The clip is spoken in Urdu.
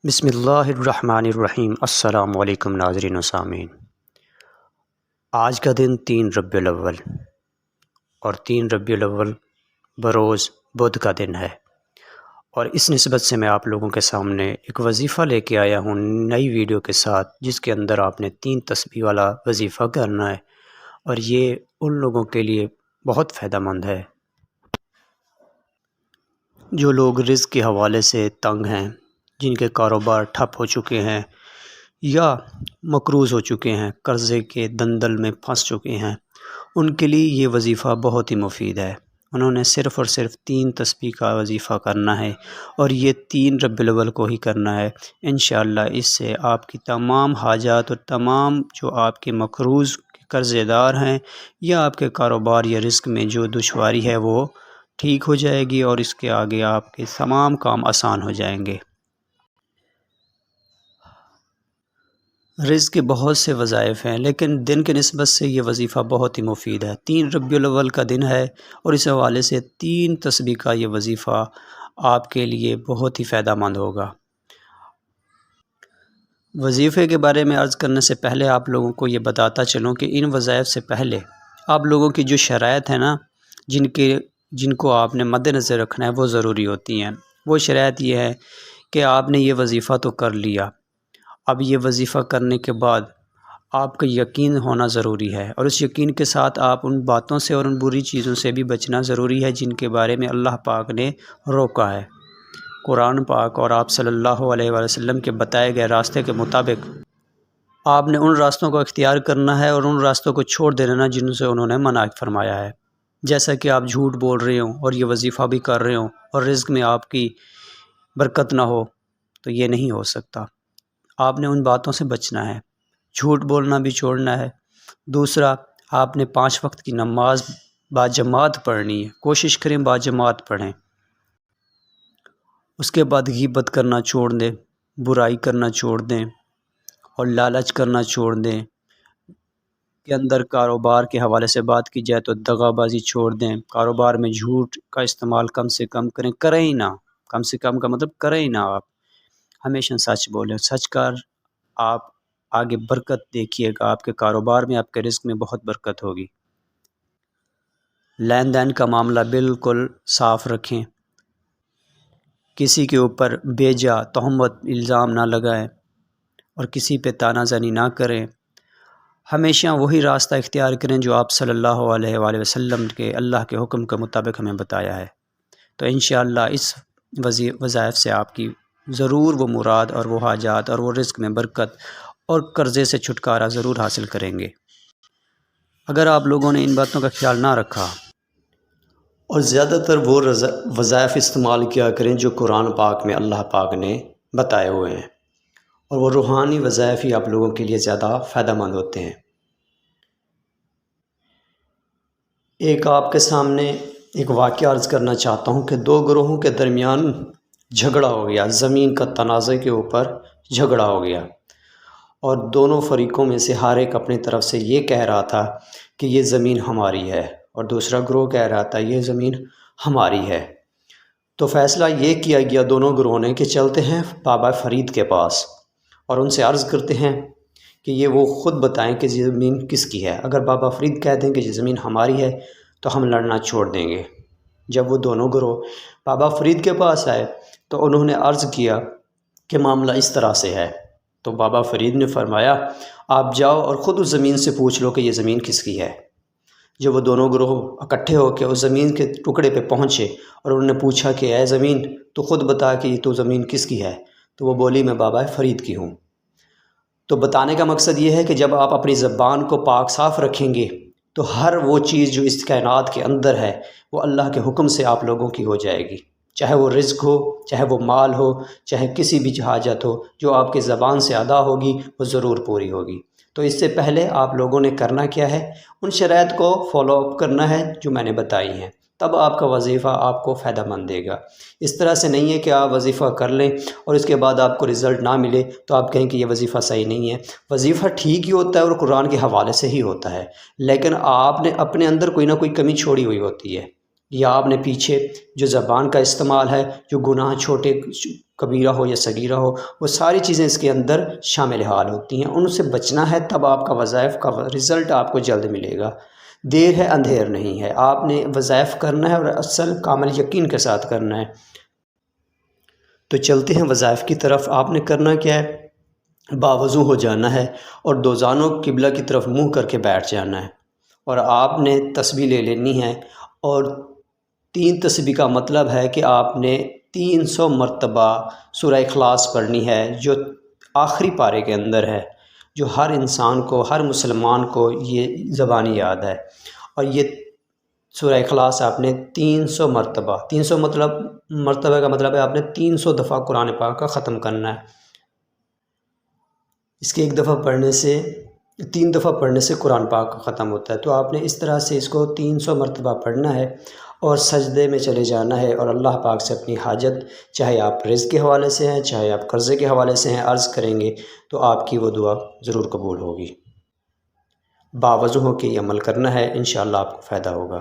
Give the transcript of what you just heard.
بسم اللہ الرحمن الرحیم۔ السلام علیکم ناظرین و سامعین۔ آج کا دن 3 ربیع الاول اور 3 ربیع الاول بروز بدھ کا دن ہے، اور اس نسبت سے میں آپ لوگوں کے سامنے ایک وظیفہ لے کے آیا ہوں نئی ویڈیو کے ساتھ، جس کے اندر آپ نے 3 تسبیح والا وظیفہ کرنا ہے، اور یہ ان لوگوں کے لیے بہت فائدہ مند ہے جو لوگ رزق کے حوالے سے تنگ ہیں، جن کے کاروبار ٹھپ ہو چکے ہیں یا مقروض ہو چکے ہیں، قرضے کے دندل میں پھنس چکے ہیں۔ ان کے لیے یہ وظیفہ بہت ہی مفید ہے۔ انہوں نے صرف اور صرف 3 تسبیح کا وظیفہ کرنا ہے، اور یہ 3 ربیع الاول کو ہی کرنا ہے۔ انشاءاللہ اس سے آپ کی تمام حاجات اور تمام جو آپ کے مقروض قرضے دار ہیں یا آپ کے کاروبار یا رزق میں جو دشواری ہے وہ ٹھیک ہو جائے گی، اور اس کے آگے آپ کے تمام کام آسان ہو جائیں گے۔ رزق کے بہت سے وظائف ہیں، لیکن دن کے نسبت سے یہ وظیفہ بہت ہی مفید ہے۔ 3 ربیع الاول کا دن ہے، اور اس حوالے سے 3 تسبیح کا یہ وظیفہ آپ کے لیے بہت ہی فائدہ مند ہوگا۔ وظیفے کے بارے میں عرض کرنے سے پہلے آپ لوگوں کو یہ بتاتا چلوں کہ ان وظائف سے پہلے آپ لوگوں کی جو شرائط ہیں نا، جن کو آپ نے مد نظر رکھنا ہے، وہ ضروری ہوتی ہیں۔ وہ شرائط یہ ہے کہ آپ نے یہ وظیفہ تو کر لیا، اب یہ وظیفہ کرنے کے بعد آپ کا یقین ہونا ضروری ہے، اور اس یقین کے ساتھ آپ ان باتوں سے اور ان بری چیزوں سے بھی بچنا ضروری ہے جن کے بارے میں اللہ پاک نے روکا ہے۔ قرآن پاک اور آپ صلی اللہ علیہ وآلہ وسلم کے بتائے گئے راستے کے مطابق آپ نے ان راستوں کو اختیار کرنا ہے اور ان راستوں کو چھوڑ دینا جن سے انہوں نے منع فرمایا ہے۔ جیسا کہ آپ جھوٹ بول رہے ہوں اور یہ وظیفہ بھی کر رہے ہوں اور رزق میں آپ کی برکت نہ ہو، تو یہ نہیں ہو سکتا۔ آپ نے ان باتوں سے بچنا ہے، جھوٹ بولنا بھی چھوڑنا ہے۔ دوسرا، آپ نے 5 وقت کی نماز باجماعت پڑھنی ہے، کوشش کریں باجماعت پڑھیں۔ اس کے بعد غیبت کرنا چھوڑ دیں، برائی کرنا چھوڑ دیں، اور لالچ کرنا چھوڑ دیں۔ کے اندر کاروبار کے حوالے سے بات کی جائے تو دغا بازی چھوڑ دیں، کاروبار میں جھوٹ کا استعمال کم سے کم کریں ہی نہ۔ کم سے کم کا مطلب کریں ہی نہ، آپ ہمیشہ سچ بولیں، سچ کر آپ آگے برکت دیکھیے گا، آپ کے کاروبار میں، آپ کے رزق میں بہت برکت ہوگی۔ لین دین کا معاملہ بالکل صاف رکھیں، کسی کے اوپر بیجا تہمت الزام نہ لگائیں، اور کسی پہ تانا زنی نہ کریں۔ ہمیشہ وہی راستہ اختیار کریں جو آپ صلی اللہ علیہ وآلہ وسلم کے اللہ کے حکم کے مطابق ہمیں بتایا ہے۔ تو انشاءاللہ اس وظائف سے آپ کی ضرور وہ مراد اور وہ حاجات اور وہ رزق میں برکت اور قرضے سے چھٹکارا ضرور حاصل کریں گے۔ اگر آپ لوگوں نے ان باتوں کا خیال نہ رکھا اور زیادہ تر وہ وظائف استعمال کیا کریں جو قرآن پاک میں اللہ پاک نے بتائے ہوئے ہیں، اور وہ روحانی وظائف ہی آپ لوگوں کے لیے زیادہ فائدہ مند ہوتے ہیں۔ ایک آپ کے سامنے ایک واقعہ عرض کرنا چاہتا ہوں کہ 2 گروہوں کے درمیان جھگڑا ہو گیا، زمین کا تنازع کے اوپر جھگڑا ہو گیا، اور دونوں فریقوں میں سے ہر ایک اپنی طرف سے یہ کہہ رہا تھا کہ یہ زمین ہماری ہے، اور دوسرا گروہ کہہ رہا تھا یہ زمین ہماری ہے۔ تو فیصلہ یہ کیا گیا دونوں گروہوں نے کہ چلتے ہیں بابا فرید کے پاس اور ان سے عرض کرتے ہیں کہ یہ وہ خود بتائیں کہ یہ زمین کس کی ہے۔ اگر بابا فرید کہہ دیں کہ یہ زمین ہماری ہے تو ہم لڑنا چھوڑ دیں گے۔ جب وہ دونوں گروہ بابا فرید کے پاس آئے تو انہوں نے عرض کیا کہ معاملہ اس طرح سے ہے، تو بابا فرید نے فرمایا آپ جاؤ اور خود اس زمین سے پوچھ لو کہ یہ زمین کس کی ہے۔ جب وہ دونوں گروہ اکٹھے ہو کے اس زمین کے ٹکڑے پہ پہنچے اور انہوں نے پوچھا کہ اے زمین تو خود بتا کہ تو زمین کس کی ہے، تو وہ بولی میں بابا فرید کی ہوں۔ تو بتانے کا مقصد یہ ہے کہ جب آپ اپنی زبان کو پاک صاف رکھیں گے تو ہر وہ چیز جو اس کائنات کے اندر ہے وہ اللہ کے حکم سے آپ لوگوں کی ہو جائے گی، چاہے وہ رزق ہو، چاہے وہ مال ہو، چاہے کسی بھی حاجت ہو، جو آپ کے زبان سے ادا ہوگی وہ ضرور پوری ہوگی۔ تو اس سے پہلے آپ لوگوں نے کرنا کیا ہے، ان شرائط کو فالو اپ کرنا ہے جو میں نے بتائی ہیں، تب آپ کا وظیفہ آپ کو فائدہ مند دے گا۔ اس طرح سے نہیں ہے کہ آپ وظیفہ کر لیں اور اس کے بعد آپ کو رزلٹ نہ ملے تو آپ کہیں کہ یہ وظیفہ صحیح نہیں ہے۔ وظیفہ ٹھیک ہی ہوتا ہے اور قرآن کے حوالے سے ہی ہوتا ہے، لیکن آپ نے اپنے اندر کوئی نہ کوئی کمی چھوڑی ہوئی ہوتی ہے، یا آپ نے پیچھے جو زبان کا استعمال ہے، جو گناہ چھوٹے کبیرہ ہو یا صغیرہ ہو، وہ ساری چیزیں اس کے اندر شامل حال ہوتی ہیں، ان سے بچنا ہے، تب آپ کا وظائف کا رزلٹ آپ کو جلد ملے گا۔ دیر ہے اندھیر نہیں ہے، آپ نے وظائف کرنا ہے اور اصل کامل یقین کے ساتھ کرنا ہے۔ تو چلتے ہیں وظائف کی طرف۔ آپ نے کرنا کیا ہے، باوضو ہو جانا ہے اور دوزانوں قبلہ کی طرف منہ کر کے بیٹھ جانا ہے، اور آپ نے تسبیح لے لینی ہے، اور 3 تسبیح کا مطلب ہے کہ آپ نے 300 مرتبہ سورہ اخلاص پڑھنی ہے، جو آخری پارے کے اندر ہے، جو ہر انسان کو، ہر مسلمان کو یہ زبانی یاد ہے۔ اور یہ سورہ اخلاص آپ نے 300 مرتبہ، 300 مرتبہ کا مطلب ہے آپ نے 300 دفعہ قرآن پاک کا ختم کرنا ہے۔ اس کے 1 دفعہ پڑھنے سے، 3 دفعہ پڑھنے سے قرآن پاک ختم ہوتا ہے، تو آپ نے اس طرح سے اس کو 300 مرتبہ پڑھنا ہے اور سجدے میں چلے جانا ہے، اور اللہ پاک سے اپنی حاجت، چاہے آپ رزق کے حوالے سے ہیں، چاہے آپ قرضے کے حوالے سے ہیں، عرض کریں گے تو آپ کی وہ دعا ضرور قبول ہوگی۔ باوضو ہو کے یہ عمل کرنا ہے، انشاءاللہ آپ کو فائدہ ہوگا۔